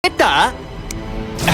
এটা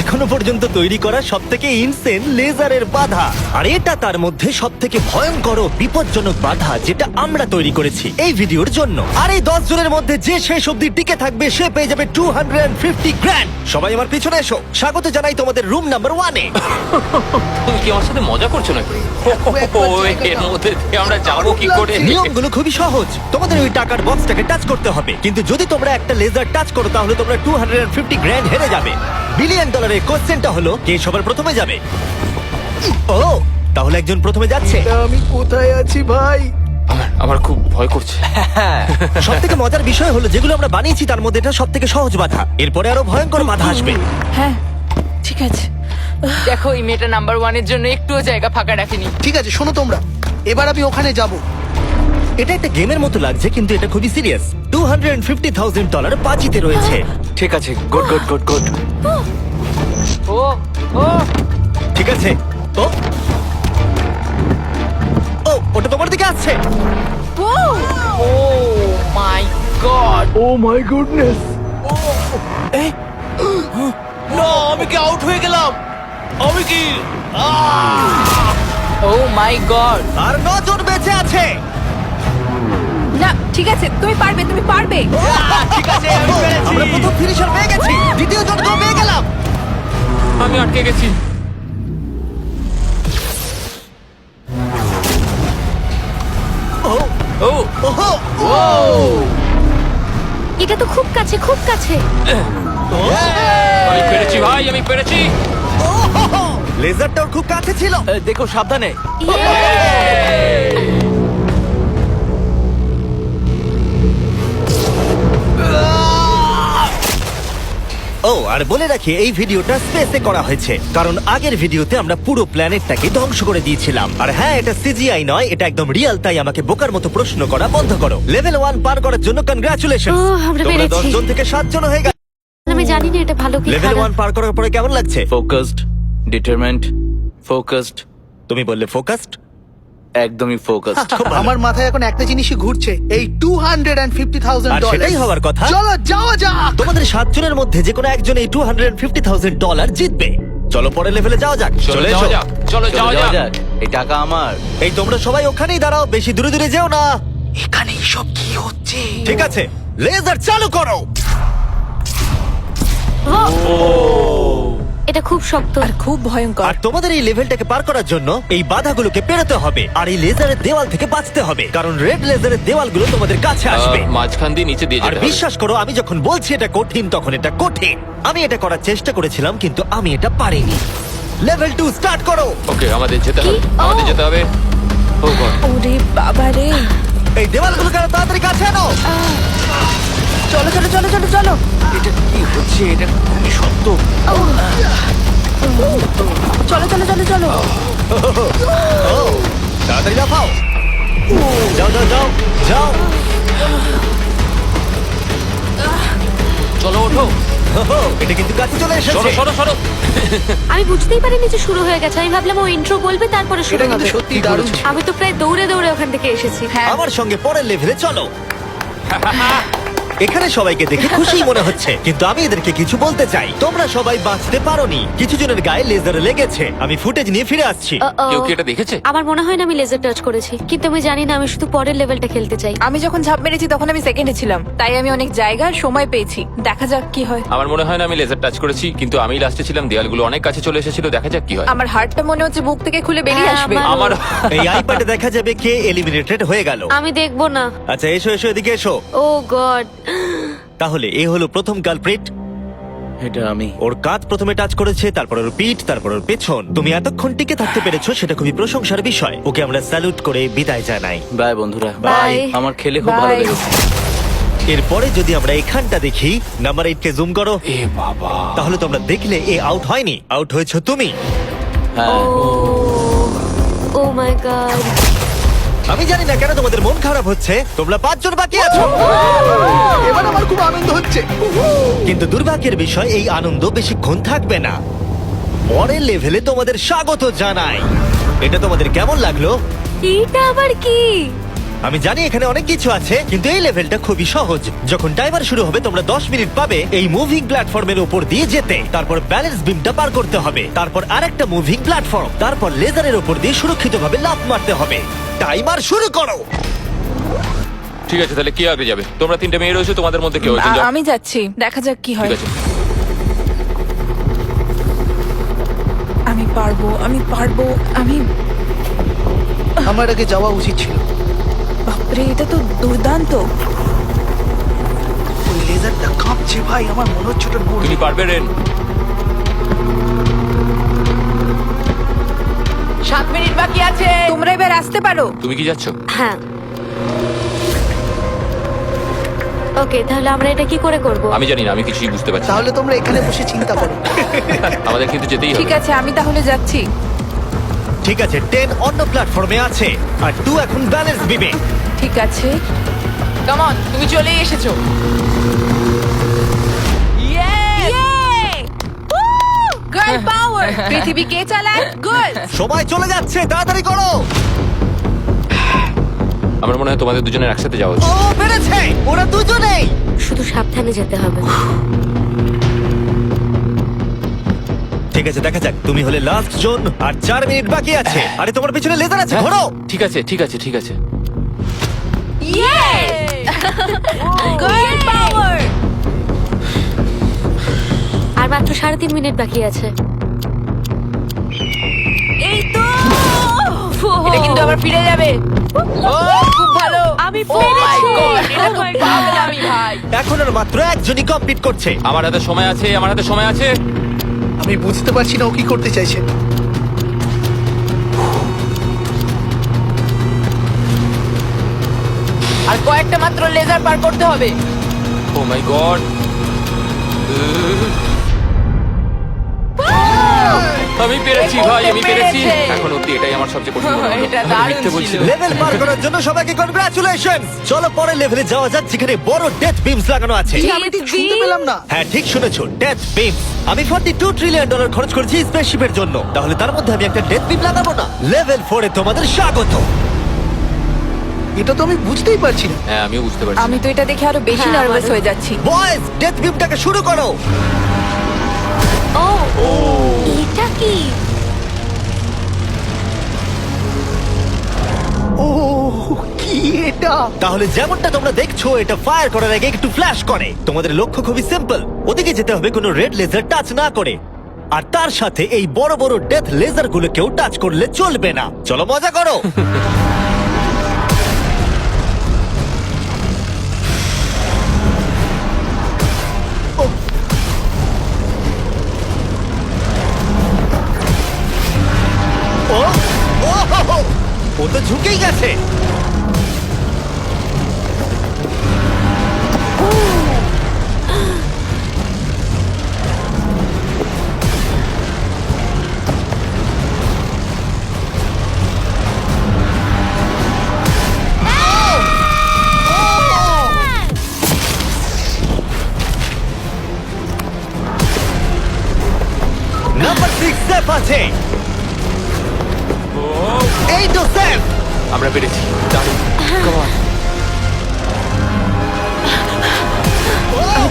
এখনো পর্যন্ত তৈরি করা সবথেকে ইনসেন লেজারের বাধা, আর এটা তার মধ্যে সবথেকে ভয়ঙ্কর ও বিপজ্জনক বাধা যেটা আমরা তৈরি করেছি এই ভিডিওর জন্য। আর এই 10 জনের মধ্যে যে শেষ অবধি টিকে থাকবে সে পেয়ে যাবে 250 গ্র্যান্ড। সবাই আমার পিছনে এসো, স্বাগত জানাই তোমাদের রুম নাম্বার 1 এ। তুমি কি আমার সাথে মজা করছো নাকি? এর মধ্যে দিয়ে আমরা যাবো কি করে? নিয়মগুলো খুবই সহজ, তোমাদের ওই টাকার বক্সটাকে টাচ করতে হবে, কিন্তু যদি তোমরা একটা লেজার টাচ করো তাহলে তোমরা 250 গ্র্যান্ড হেরে যাবে। বিলিয়ন ডলারের কোশ্চেনটা হলো কে সবার প্রথমে যাবে। ও তাহলে একজন প্রথমে যাচ্ছে। আমি কোথায় আছি ভাই? আমার খুব ভয় করছে। সব থেকে মজার বিষয় হলো যেগুলো আমরা বানিয়েছি তার মধ্যে এটা সব থেকে সহজ বাধা, এরপরে আরো ভয়ঙ্কর বাধা আসবে। হ্যাঁ ঠিক আছে। দেখো এই মেয়েটা নাম্বার 1 এর জন্য একটুও জায়গা ফাঁকা রাখেনি। ঠিক আছে, শোনো তোমরা, এবার আমি ওখানে যাব। এটা একটা গেমের মতো লাগছে কিন্তু এটা খুবই সিরিয়াস। $250,000 বাজিতে রয়েছে। ঠিক আছে, গুড গুড গুড গুড। ও ও ঠিক আছে, ও ও ওটা তোমার দিকে আসছে। Oh my god. Oh my goodness! না, আমি কি আউট হয়ে গেলাম? আমি কি? ও মাই গড। আর 9 জন বেঁচে আছে। না ঠিক আছে, তুমি পারবে তুমি পারবে। ঠিক আছে, আমি পেরেছি। আমরা প্রথম ফিনিশার পেয়ে গেছি, দ্বিতীয় জনকেও পেয়ে গেলাম। আমি আটকে গেছি। ও ও ওহো এটা তো খুব কাছে খুব কাছে। আমি পেরেছি ভাই, আমি পেরেছি। লেজারটা ওর খুব কাছে ছিল। দেখো সাবধানে। ও আর বলে রাখি এই ভিডিওটা স্পেসে করা হয়েছে কারণ আগের ভিডিওতে আমরা পুরো প্ল্যানেটটাকে ধ্বংস করে দিয়েছিলাম। আর হ্যাঁ, এটা সিজিআই নয়, এটা একদম রিয়েল, তাই আমাকে বোকার মতো প্রশ্ন করা বন্ধ করো। লেভেল 1 পার করার জন্য কনগ্রাচুলেশন। আমরা তোমরা পেরেছি। 10 জন থেকে 7 জন হয়ে গেছে। আমি জানি না এটা ভালো কি লেভেল খারাপ। 1 পার করার পরে কেমন লাগছে? ফোকাসড, ডিটারমেন্ট, ফোকাসড, তুমি বললে ফোকাসড। একদমই ফোকাসড। আমার মাথায় এখন একটা জিনিসই ঘুরছে, এই আর $250,000। সেটাই হওয়ার কথা। চলো যাওয়া যাক। তোমাদের 7 জনের মধ্যে যে কোনো একজন এই $250,000 জিতবে। চলো পরের লেভেলে যাওয়া যাক। চলো চলে যাওয়া এসো। যাক, চলো যাওয়া যাক। এই টাকা আমার। এই তোমরা সবাই ওখানেই দাঁড়াও, বেশি দূরে দূরে যেও না। এখানে সব কি হচ্ছে? ঠিক আছে, লেজার চালু করো। এটা খুব শক্ত। আর খুব ভয়ঙ্কর। আর তোমাদের এই লেভেলটাকে পার করার জন্য এই বাধাগুলোকে পেরোতে হবে আর এই লেজারের দেওয়াল থেকে বাঁচতে হবে, কারণ রেড লেজারের দেওয়ালগুলো তোমাদের কাছে আসবে। মাঝখান দিয়ে নিচে দিয়ে আর যেতে হবে। বিশ্বাস করো, আমি যখন বলছি এটা কঠিন তখন এটা কঠিন। আমি এটা করার চেষ্টা করেছিলাম কিন্তু আমি এটা পারিনি। লেভেল 2 স্টার্ট করো। ওকে, আমাদের যেতে হবে, কি? আমাদের যেতে হবে। ও গড, ওরে বাবা রে। এই দেওয়ালগুলোকে আরো তাড়াতাড়ি কাছে আনো। চলো চলো চলো চলো চলো। এটা কি হচ্ছে? এটা খুবই শক্ত। চলো চলো চলো চলো। ও, তাড়াতাড়ি লাফাও। যাও যাও যাও যাও। চলো ওঠো। ওহো, এটা কিন্তু কাছে চলে সরো এসেছে। সরো সরো। আমি বুঝতেই পারিনি যে শুরু হয়ে গেছে। আমি ভাবলাম ও ইন্ট্রো বলবে তারপরে শুরু এটা কিন্তু হবে। সত্যি দারুণ। আমি তো প্রায় দৌড়ে দৌড়ে ওখান থেকে এসেছি। হ্যাঁ আমার সঙ্গে পরের লেভেলে চলো। এখানে সবাইকে দেখে খুশি মনে হচ্ছে কিন্তু আমি এদেরকে কিছু বলতে চাই। তোমরা সবাই বাঁচতে পারোনি, কিছু জনের গায়ে লেজার লেগেছে। আমি ফুটেজ নিয়ে ফিরে আসছি। Uh-oh. কেউ কি এটা দেখেছে? আমার মনে হয় না আমি লেজার টাচ করেছি, কিন্তু আমি জানি না, আমি শুধু পরের লেভেলটা খেলতে চাই। আমি যখন ঝাঁপ মেরেছি তখন আমি সেকেন্ডে ছিলাম, তাই আমি অনেক জায়গার সময় পেয়েছি। দেখা যাক কি হয়। আমার মনে হয় না আমি লেজার টাচ করেছি, কিন্তু আমি লাস্টে ছিলাম, দেয়ালগুলো অনেক কাছে চলে এসেছিল। দেখা যাক কি হয়। আমার হার্টটা মনে হচ্ছে বুক থেকে খুলে বেরিয়ে হ্যাঁ, আসবে। আমার- আমার এই আইপ্যাডে দেখা যাবে কে এলিমিনেটেড হয়ে গেল। আমি দেখবো না। আচ্ছা এসো এসো, এদিকে এসো। ও গড। তাহলে এ হলো প্রথম কালপ্রিট। এটা আমি। ওর কাঁধ প্রথমে টাচ করেছে, তারপর ওর পিঠ, তারপর ওর পেছন। তুমি এতক্ষণ টিকে থাকতে পেরেছো, সেটা খুবই প্রশংসার বিষয়। ওকে আমরা স্যালুট করে বিদায় জানাই। বাই বন্ধুরা। Bye. আমার খেলে খুব ভালো Bye. লেগেছে। এরপরে যদি আমরা এখানটা দেখি, নাম্বার 8 কে জুম করো। এ বাবা, তাহলে তোমরা দেখলে এ আউট হয়নি, আউট হয়েছো তুমি। হ্যাঁ, ও মাই গড। আমি জানি না কেন তোমাদের মন খারাপ হচ্ছে, তোমরা 5 জন বাকি আছো। এবার আমার খুব আনন্দ হচ্ছে। কিন্তু দুর্ভাগ্যের বিষয়, এই আনন্দ বেশিক্ষণ থাকবে না। পরের লেভেলে তোমাদের স্বাগত জানাই। এটা তোমাদের কেমন লাগলো? এটা আবার কি? আমি জানি এখানে অনেক কিছু আছে, কিন্তু এই লেভেলটা খুবই সহজ। যখন টাইমার শুরু হবে তোমরা 10 মিনিট পাবে এই মুভিং প্ল্যাটফর্মের উপর দিয়ে যেতে। তারপর ব্যালেন্স বিমটা পার করতে হবে, তারপর আরেকটা মুভিং প্ল্যাটফর্ম, তারপর লেজারের উপর দিয়ে সুরক্ষিতভাবে লাফ মারতে হবে। টাইমার শুরু করো। ঠিক আছে, তাহলে কে আগে যাবে? তোমরা তিনটে মেয়ে রয়েছে, তোমাদের মধ্যে কেউ একজন যাও। আমি যাচ্ছি, দেখা যাক কি হয়। ঠিক আছে। আমি পারবো, আমি পারবো, আমি। আমার আগে যাওয়া উচিত ছিল। বাপরে, এটা তো দুর্দান্ত। ওই লেজারটা কাঁপছে ভাই, আমার মনে হচ্ছে ওটা নড়বে। তুমি পারবে রেন। 7 মিনিট বাকি আছে, তোমরা এবার আসতে পারো। তুমি কি যাচ্ছ? হ্যাঁ। ওকে, তাহলে আমরা এটা কি করে করব? আমি জানি না, আমি কিছুই বুঝতে পারছি না। তাহলে তোমরা এখানে বসে চিন্তা করো। আমাদের কিন্তু যেতেই হবে। ঠিক আছে, আমি তাহলে যাচ্ছি। ঠিক আছে, 10 অন্য প্ল্যাটফর্মে আছে আর 2 এখন ব্যালেন্স বিমে। ঠিক আছে, কাম অন, তুমি চলেই এসেছো। গার্ল পাওয়ার, পৃথিবী কে চালায়? গার্ল। সময় চলে যাচ্ছে, তাড়াতাড়ি করো। আমার মনে হয় তোমাদের দুজনের একসাথে যাওয়া উচিত। ও পেরেছে, ওরা দুজনেই। শুধু সাবধানে যেতে হবে। ঠিক আছে, দেখা যাক। তুমি হলে লাস্ট জোন আর 4 মিনিট বাকি আছে। আরে তোমার পিছনে লেজার আছে, ঘোরো। ঠিক আছে, ঠিক আছে, ঠিক আছে। গার্ল পাওয়ার। আর মাত্র 3.5 মিনিট বাকি আছে। এই তো, এটা কিন্তু আবার ফিরে যাবে। ও খুব ভালো, আমি Oh my পেরেছি। God, এটা তো Oh my God. পাগলামি ভাই। এখন আর মাত্র একজনই কমপ্লিট করছে। আমার হাতে সময় আছে, আমার হাতে সময় আছে। আমি বুঝতে পারছি না ও কি করতে চাইছে। আর কয়েকটা মাত্র লেজার পার করতে হবে। ও মাই গড। আমি পেরেছি ভাই, আমি পেরেছি। পেরেছে। এখন অব্দি এটাই আমার সবচেয়ে কঠিন মনে হলো। এটা আমি দারুণ মিথ্যে ছিল। বলছি না। লেভেল পার করার জন্য সবাইকে কনগ্রাচুলেশন। চলো পরের লেভেলে যাওয়া যাক, যেখানে বড় ডেথ বিমস লাগানো আছে। কি, আমি ঠিক শুনতে পেলাম না। হ্যাঁ, ঠিক শুনেছো, ডেথ বিমস। আমি $42 ট্রিলিয়ন খরচ করেছি স্পেসশিপের জন্য, তাহলে তার মধ্যে আমি একটা ডেথ বিম লাগাবো না? লেভেল 4 এ তোমাদের স্বাগত। এটা তো আমি বুঝতেই পারছি না। হ্যাঁ, আমিও বুঝতে পারছি। আমি তো এটা দেখে আরো বেশি হ্যাঁ, নার্ভাস আমারও। হয়ে যাচ্ছি। বয়েজ, ডেথ বিমটাকে শুরু করো। ও, এটা কি? ও কি এটা? তাহলে যেমনটা তোমরা দেখছো, এটা ফায়ার করার আগে একটু ফ্ল্যাশ করে। তোমাদের লক্ষ্য খুবই সিম্পল, ওদিকে যেতে হবে কোনো রেড লেজার টাচ না করে। আর তার সাথে এই বড় বড় ডেথ লেজার গুলোকেও টাচ করলে চলবে না। চলো মজা করো। ও ও হো, হো, ও তো ঝুঁকেই গেছে। নাম্বার 6 সেফ আছে। এই তো সেফ। আমরা পেরেছি। দারুণ। Come on.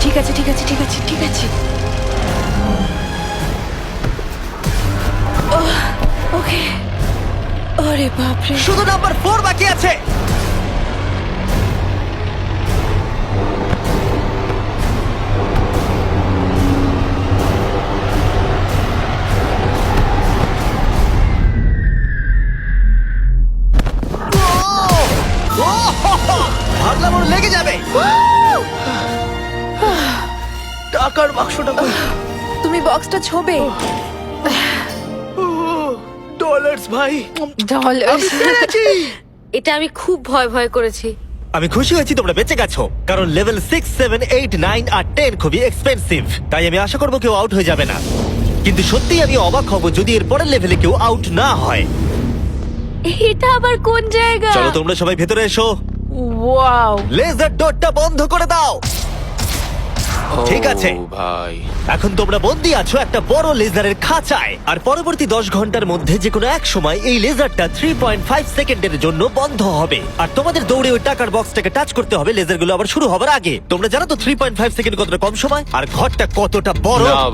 ঠিক আছে, ঠিক আছে, ঠিক আছে, ঠিক আছে। ওকে। আরে বাপরে। শুধু নাম্বার 4 বাকি আছে। ভাবলাম ওর লেগে যাবে। টাকার বাক্সটা কই? তুমি বক্সটা ছোবে। ডলার্স ভাই। ডলার্স। আমি পেরেছি। এটা আমি খুব ভয় ভয় করেছি। আমি খুশি হয়েছি তোমরা বেঁচে গেছো, কারণ লেভেল 6, 7, 8, 9 আর 10 খুবই এক্সপেন্সিভ। তাই আমি আশা করবো কেউ আউট হয়ে যাবে না। কিন্তু সত্যি আমি অবাক হব যদি এর পরের লেভেলে কেউ আউট না হয়। এটা আবার কোন জায়গা? চলো তোমরা সবাই ভেতরে এসো। ওয়াও। লেজার ডটটা বন্ধ করে দাও। ঠিক আছে। ও ভাই, এখন তোমরা বন্দি আছো একটা বড় লেজারের খাঁচায়, আর পরবর্তী 10 ঘন্টার মধ্যে যে কোনো এক সময় এই লেজারটা 3.5 সেকেন্ডের জন্য বন্ধ হবে, আর তোমাদের দৌড়ে ওই টাকার বক্সটাকে টাচ করতে হবে লেজারগুলো আবার শুরু হবার আগে। তোমরা জানো তো 3.5 সেকেন্ড কতটা কম সময়, আর ঘরটা কতটা বড়। না